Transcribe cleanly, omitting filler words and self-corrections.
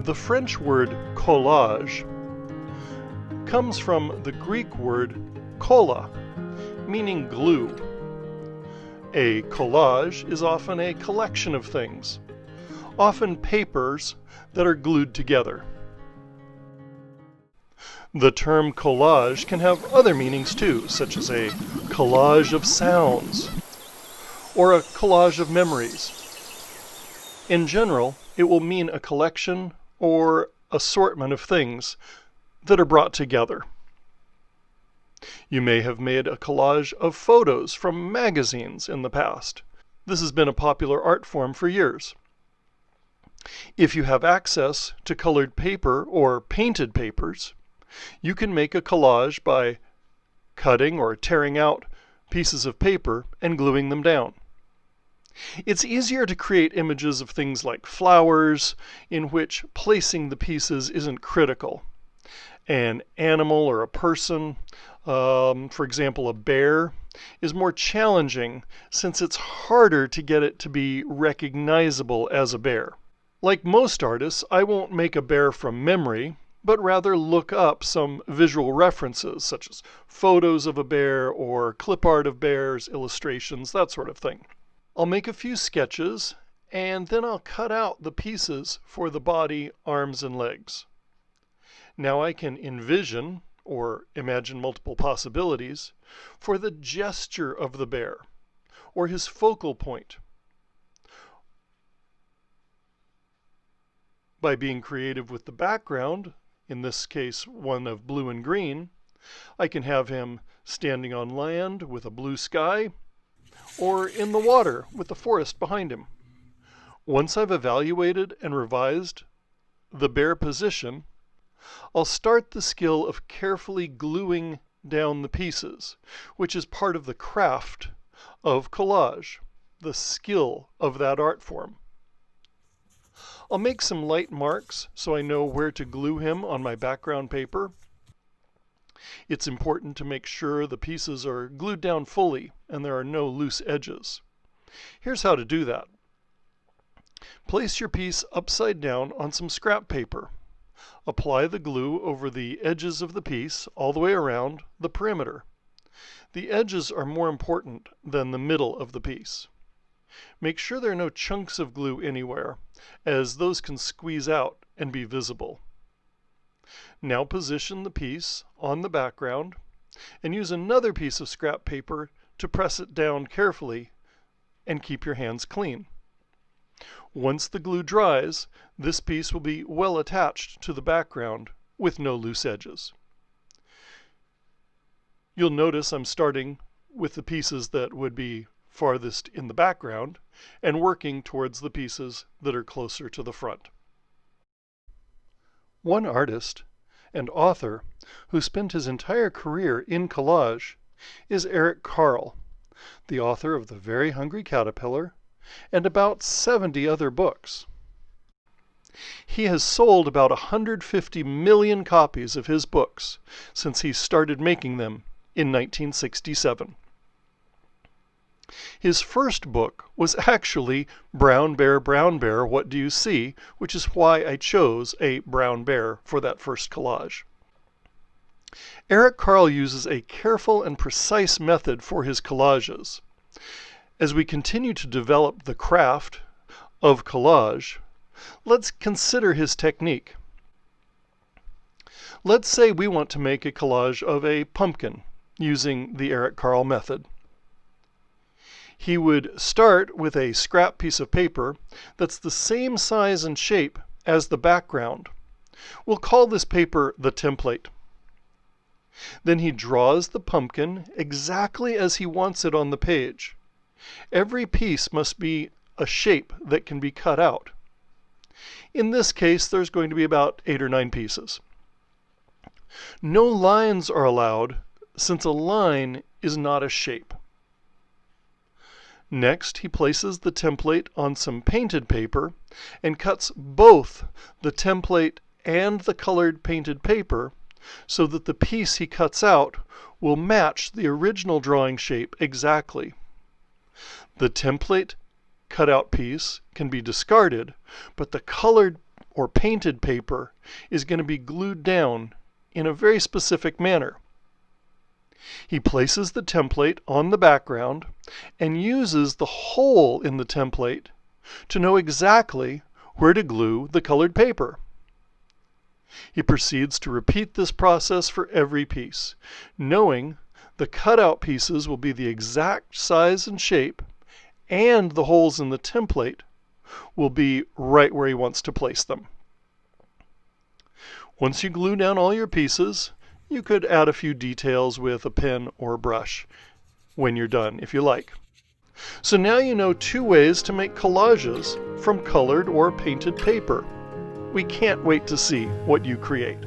The French word collage comes from the Greek word colla, meaning glue. A collage is often a collection of things, often papers that are glued together. The term collage can have other meanings too, such as a collage of sounds or a collage of memories. In general, it will mean a collection or assortment of things that are brought together. You may have made a collage of photos from magazines in the past. This has been a popular art form for years. If you have access to colored paper or painted papers, you can make a collage by cutting or tearing out pieces of paper and gluing them down. It's easier to create images of things like flowers, in which placing the pieces isn't critical. An animal or a person, for example a bear, is more challenging since it's harder to get it to be recognizable as a bear. Like most artists, I won't make a bear from memory, but rather look up some visual references, such as photos of a bear or clip art of bears, illustrations, that sort of thing. I'll make a few sketches, and then I'll cut out the pieces for the body, arms, and legs. Now I can envision, or imagine multiple possibilities, for the gesture of the bear, or his focal point. By being creative with the background, in this case one of blue and green, I can have him standing on land with a blue sky, or in the water with the forest behind him. Once I've evaluated and revised the bear position, I'll start the skill of carefully gluing down the pieces, which is part of the craft of collage, the skill of that art form. I'll make some light marks so I know where to glue him on my background paper. It's important to make sure the pieces are glued down fully and there are no loose edges. Here's how to do that. Place your piece upside down on some scrap paper. Apply the glue over the edges of the piece all the way around the perimeter. The edges are more important than the middle of the piece. Make sure there are no chunks of glue anywhere, as those can squeeze out and be visible. Now position the piece on the background and use another piece of scrap paper to press it down carefully and keep your hands clean. Once the glue dries, this piece will be well attached to the background with no loose edges. You'll notice I'm starting with the pieces that would be farthest in the background and working towards the pieces that are closer to the front. One artist and author who spent his entire career in collage is Eric Carle, the author of The Very Hungry Caterpillar and about 70 other books. He has sold about 150 million copies of his books since he started making them in 1967. His first book was actually Brown Bear, What Do You See?, which is why I chose a brown bear for that first collage. Eric Carle uses a careful and precise method for his collages. As we continue to develop the craft of collage, let's consider his technique. Let's say we want to make a collage of a pumpkin using the Eric Carle method. He would start with a scrap piece of paper that's the same size and shape as the background. We'll call this paper the template. Then he draws the pumpkin exactly as he wants it on the page. Every piece must be a shape that can be cut out. In this case, there's going to be about 8 or 9 pieces. No lines are allowed, since a line is not a shape. Next, he places the template on some painted paper and cuts both the template and the colored painted paper so that the piece he cuts out will match the original drawing shape exactly. The template cutout piece can be discarded, but the colored or painted paper is going to be glued down in a very specific manner. He places the template on the background and uses the hole in the template to know exactly where to glue the colored paper. He proceeds to repeat this process for every piece, knowing the cutout pieces will be the exact size and shape, and the holes in the template will be right where he wants to place them. Once you glue down all your pieces, you could add a few details with a pen or a brush when you're done, if you like. So now you know 2 ways to make collages from colored or painted paper. We can't wait to see what you create.